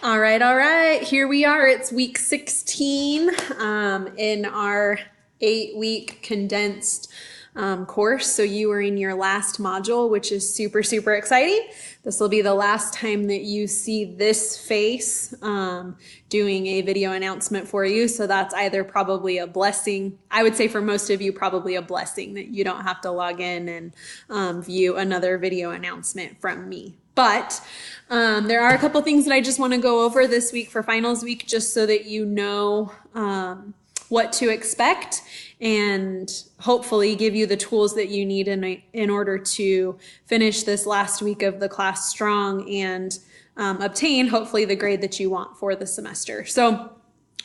All right. Here we are. It's week 16 in our 8-week condensed course. So you are in your last module, which is super, super exciting. This will be the last time that you see this face doing a video announcement for you. So that's either probably a blessing. I would say for most of you, probably a blessing that you don't have to log in and view another video announcement from me. But there are a couple things that I just want to go over this week for finals week, just so that you know what to expect and hopefully give you the tools that you need in order to finish this last week of the class strong and obtain hopefully the grade that you want for the semester. So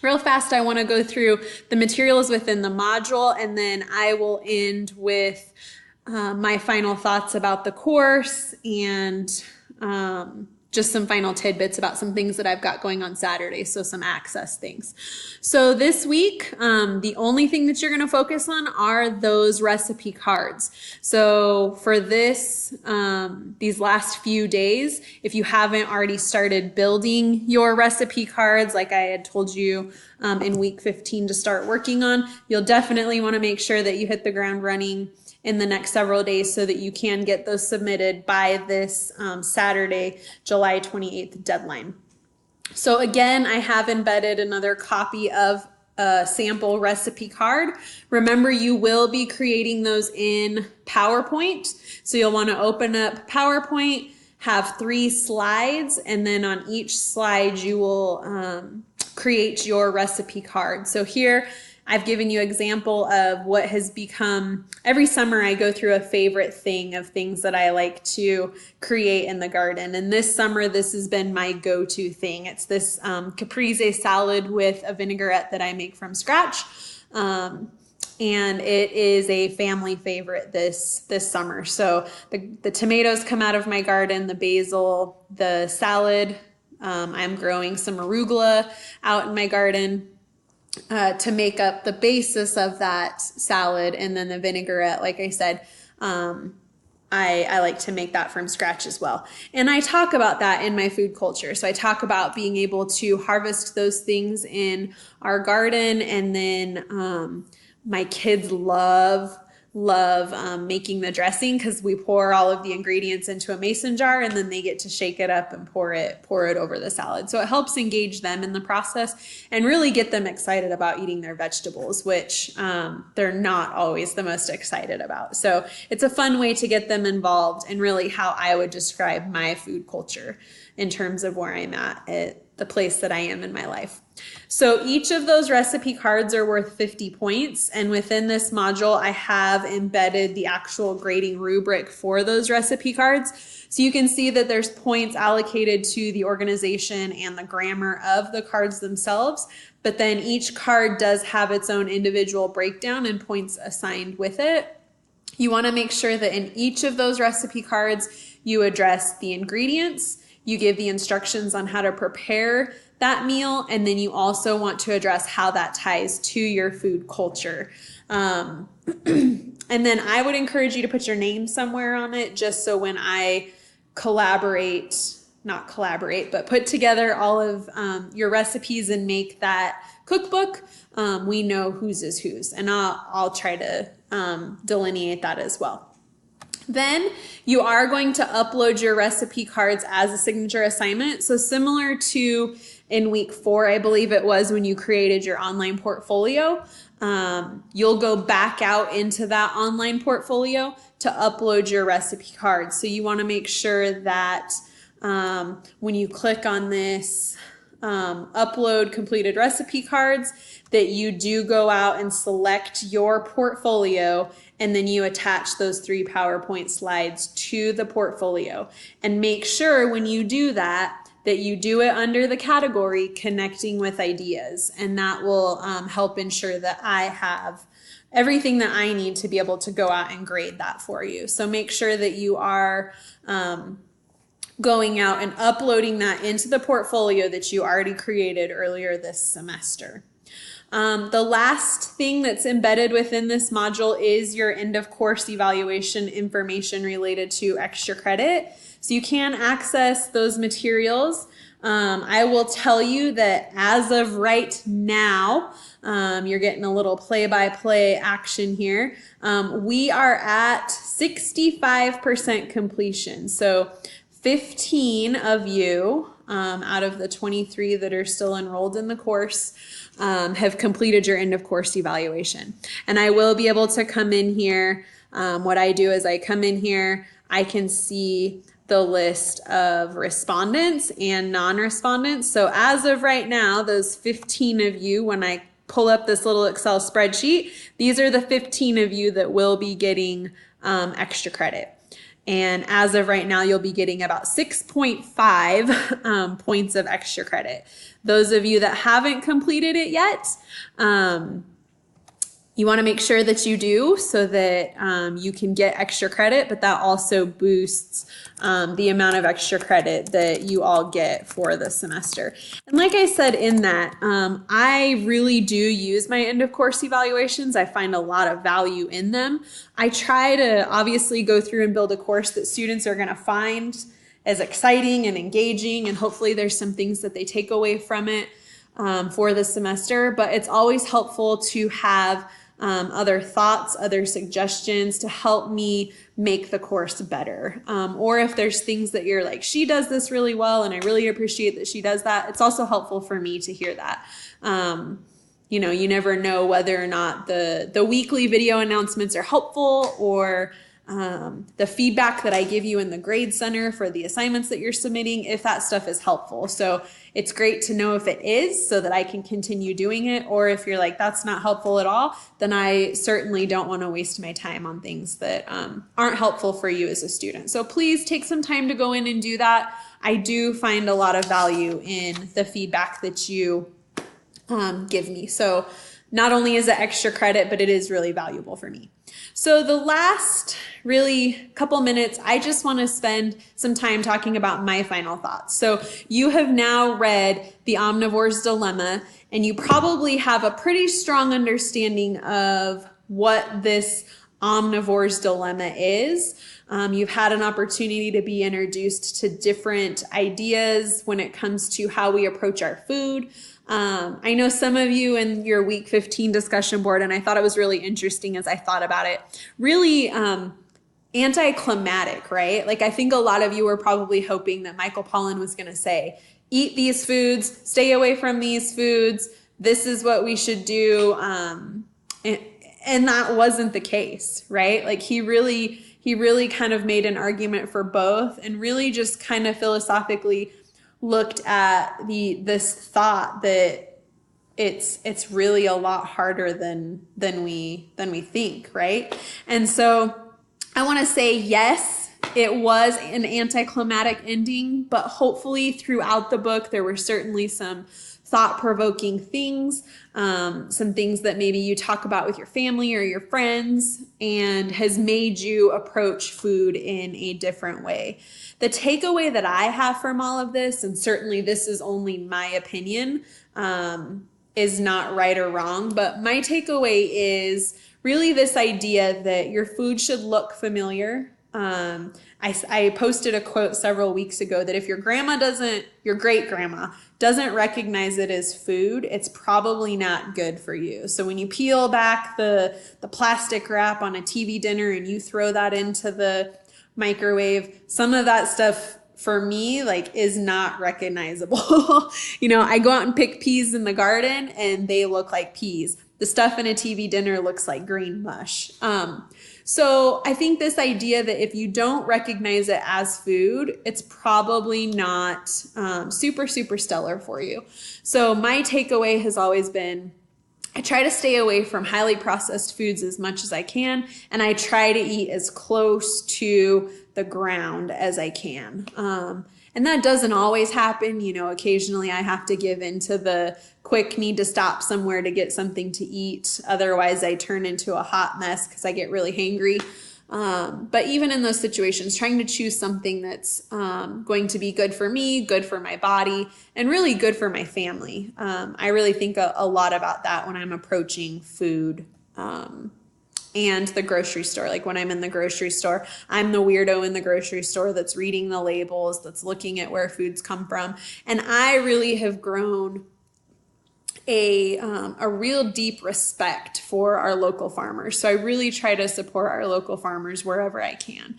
real fast, I want to go through the materials within the module, and then I will end with my final thoughts about the course and just some final tidbits about some things that I've got going on Saturday, so some access things. So this week, the only thing that you're going to focus on are those recipe cards. So for this, these last few days, if you haven't already started building your recipe cards, like I had told you in week 15 to start working on, you'll definitely want to make sure that you hit the ground running in the next several days so that you can get those submitted by this Saturday, July 28th deadline. So again, I have embedded another copy of a sample recipe card. Remember, you will be creating those in PowerPoint. So you'll want to open up PowerPoint, have 3 slides, and then on each slide you will create your recipe card. So here I've given you an example of what has become, every summer I go through a favorite thing of things that I like to create in the garden. And this summer, this has been my go-to thing. It's this caprese salad with a vinaigrette that I make from scratch. And it is a family favorite this summer. So the tomatoes come out of my garden, the basil, the salad. I'm growing some arugula out in my garden to make up the basis of that salad, and then the vinaigrette, like I said, I like to make that from scratch as well. And I talk about that in my food culture. So I talk about being able to harvest those things in our garden, and then my kids love making the dressing because we pour all of the ingredients into a mason jar, and then they get to shake it up and pour it over the salad. So it helps engage them in the process and really get them excited about eating their vegetables, which they're not always the most excited about. So it's a fun way to get them involved, and really how I would describe my food culture in terms of where I'm at the place that I am in my life. So each of those recipe cards are worth 50 points. And within this module, I have embedded the actual grading rubric for those recipe cards. So you can see that there's points allocated to the organization and the grammar of the cards themselves. But then each card does have its own individual breakdown and points assigned with it. You want to make sure that in each of those recipe cards, you address the ingredients, you give the instructions on how to prepare that meal, and then you also want to address how that ties to your food culture. And then I would encourage you to put your name somewhere on it, just so when I not collaborate, but put together all of your recipes and make that cookbook, we know whose is whose. And I'll try to delineate that as well. Then you are going to upload your recipe cards as a signature assignment. So similar to in week 4, I believe it was, when you created your online portfolio, you'll go back out into that online portfolio to upload your recipe cards. So you want to make sure that when you click on this upload completed recipe cards, that you do go out and select your portfolio, and then you attach those 3 PowerPoint slides to the portfolio. And make sure when you do that you do it under the category connecting with ideas, and that will help ensure that I have everything that I need to be able to go out and grade that for you. So make sure that you are going out and uploading that into the portfolio that you already created earlier this semester. The last thing that's embedded within this module is your end of course evaluation information related to extra credit. So you can access those materials I will tell you that as of right now, you're getting a little play-by-play action here. We are at 65% completion. So 15 of you out of the 23 that are still enrolled in the course have completed your end of course evaluation. And I will be able to come in here. What I do is I come in here, I can see the list of respondents and non-respondents. So as of right now, those 15 of you, when I pull up this little Excel spreadsheet, these are the 15 of you that will be getting extra credit. And as of right now, you'll be getting about 6.5 points of extra credit. Those of you that haven't completed it yet, you want to make sure that you do so that you can get extra credit, but that also boosts the amount of extra credit that you all get for the semester. And like I said in that, I really do use my end of course evaluations. I find a lot of value in them. I try to obviously go through and build a course that students are going to find as exciting and engaging, and hopefully there's some things that they take away from it for the semester, but it's always helpful to have other thoughts, other suggestions to help me make the course better. Or if there's things that you're like, she does this really well and I really appreciate that she does that, it's also helpful for me to hear that. You know, you never know whether or not the weekly video announcements are helpful, or the feedback that I give you in the grade center for the assignments that you're submitting, if that stuff is helpful. So it's great to know if it is so that I can continue doing it, or if you're like, that's not helpful at all, then I certainly don't want to waste my time on things that aren't helpful for you as a student. So please take some time to go in and do that. I do find a lot of value in the feedback that you give me. So not only is it extra credit, but it is really valuable for me. So the last really couple minutes, I just want to spend some time talking about my final thoughts. So you have now read The Omnivore's Dilemma, and you probably have a pretty strong understanding of what this omnivore's dilemma is. You've had an opportunity to be introduced to different ideas when it comes to how we approach our food. I know some of you in your week 15 discussion board, and I thought it was really interesting as I thought about it, really anticlimactic, right? Like I think a lot of you were probably hoping that Michael Pollan was going to say, eat these foods, stay away from these foods, this is what we should do. And that wasn't the case, right? Like he really kind of made an argument for both, and really just kind of philosophically looked at this thought that it's really a lot harder than we think, right? And so I want to say, yes, it was an anticlimactic ending, but hopefully throughout the book there were certainly some thought-provoking things, some things that maybe you talk about with your family or your friends, and has made you approach food in a different way. The takeaway that I have from all of this, and certainly this is only my opinion, is not right or wrong, but my takeaway is really this idea that your food should look familiar. I posted a quote several weeks ago that if your great grandma doesn't recognize it as food, it's probably not good for you. So when you peel back the plastic wrap on a TV dinner and you throw that into the microwave, some of that stuff for me is not recognizable. You know, I go out and pick peas in the garden and they look like peas. The stuff in a TV dinner looks like green mush. So I think this idea that if you don't recognize it as food, it's probably not super, super stellar for you. So my takeaway has always been, I try to stay away from highly processed foods as much as I can, and I try to eat as close to the ground as I can. And that doesn't always happen. You know, occasionally I have to give into the quick need to stop somewhere to get something to eat. Otherwise, I turn into a hot mess because I get really hangry. But even in those situations, trying to choose something that's going to be good for me, good for my body, and really good for my family. I really think a lot about that when I'm approaching food and the grocery store. Like when I'm in the grocery store, I'm the weirdo in the grocery store that's reading the labels, that's looking at where foods come from. And I really have grown a real deep respect for our local farmers. So I really try to support our local farmers wherever I can.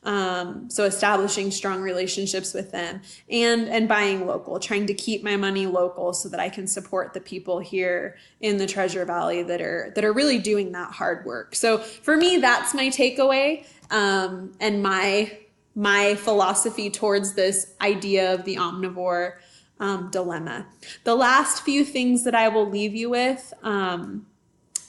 So establishing strong relationships with them and buying local, trying to keep my money local so that I can support the people here in the Treasure Valley that are really doing that hard work. So for me, that's my takeaway, and my philosophy towards this idea of the omnivore dilemma. The last few things that I will leave you with,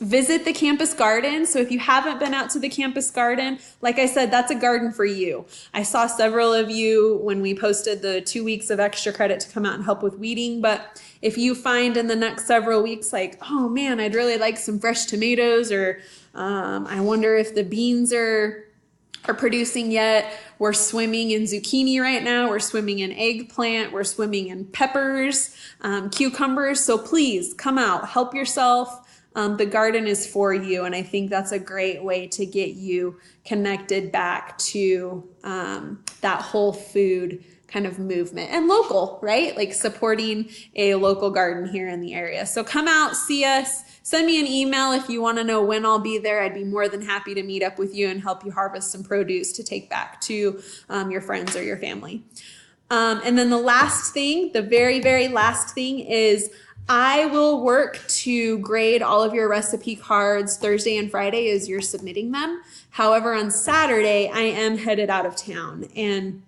visit the campus garden. So if you haven't been out to the campus garden, like I said, that's a garden for you. I saw several of you when we posted the 2 weeks of extra credit to come out and help with weeding. But if you find in the next several weeks, like, oh man, I'd really like some fresh tomatoes, or I wonder if the beans are producing yet. We're swimming in zucchini right now. We're swimming in eggplant. We're swimming in peppers, cucumbers. So please come out, help yourself. The garden is for you. And I think that's a great way to get you connected back to that whole food kind of movement and local, right? Like supporting a local garden here in the area. So come out, see us, send me an email if you want to know when I'll be there. I'd be more than happy to meet up with you and help you harvest some produce to take back to your friends or your family. And then the last thing, the very, very last thing is I will work to grade all of your recipe cards Thursday and Friday as you're submitting them. However, on Saturday, I am headed out of town, and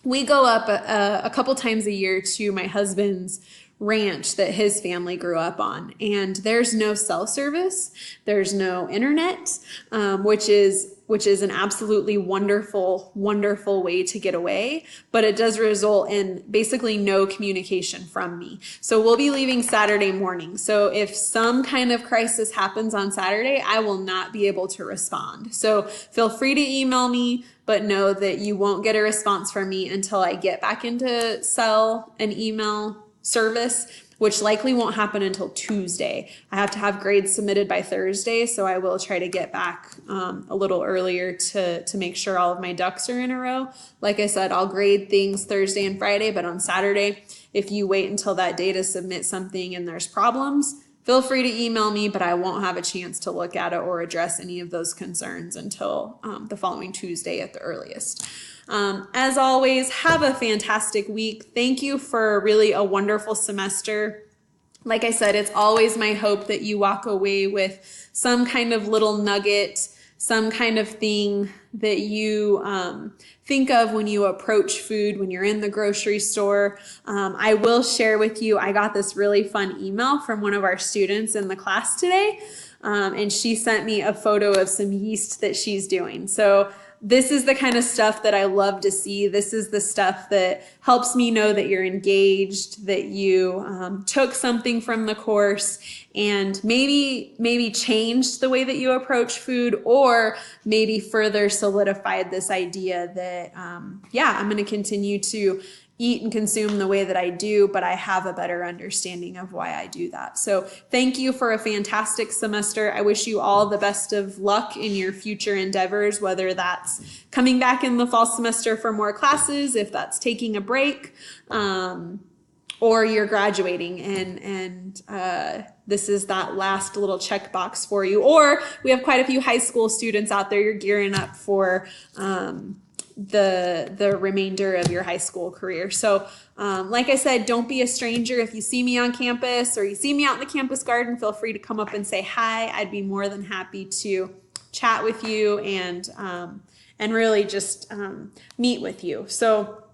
we go up a couple times a year to my husband's ranch that his family grew up on. And there's no cell service. There's no internet, which is an absolutely wonderful, wonderful way to get away. But it does result in basically no communication from me. So we'll be leaving Saturday morning. So if some kind of crisis happens on Saturday, I will not be able to respond. So feel free to email me, but know that you won't get a response from me until I get back into cell and email service, which likely won't happen until Tuesday. I have to have grades submitted by Thursday, so I will try to get back a little earlier to make sure all of my ducks are in a row. Like I said, I'll grade things Thursday and Friday, but on Saturday, if you wait until that day to submit something and there's problems, feel free to email me, but I won't have a chance to look at it or address any of those concerns until the following Tuesday at the earliest. As always, have a fantastic week. Thank you for really a wonderful semester. Like I said, it's always my hope that you walk away with some kind of little nugget, some kind of thing that you think of when you approach food, when you're in the grocery store. I will share with you, I got this really fun email from one of our students in the class today, and she sent me a photo of some yeast that she's doing. So this is the kind of stuff that I love to see. This is the stuff that helps me know that you're engaged, that you took something from the course and maybe changed the way that you approach food, or maybe further solidified this idea that, I'm going to continue to eat and consume the way that I do, but I have a better understanding of why I do that. So thank you for a fantastic semester. I wish you all the best of luck in your future endeavors, whether that's coming back in the fall semester for more classes, if that's taking a break, or you're graduating and this is that last little checkbox for you. Or we have quite a few high school students out there. You're gearing up for the remainder of your high school career. So like I said, don't be a stranger. If you see me on campus or you see me out in the campus garden, feel free to come up and say hi. I'd be more than happy to chat with you and really just meet with you. So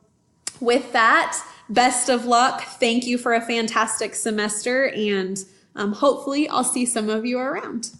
with that, best of luck. Thank you for a fantastic semester, and hopefully I'll see some of you around.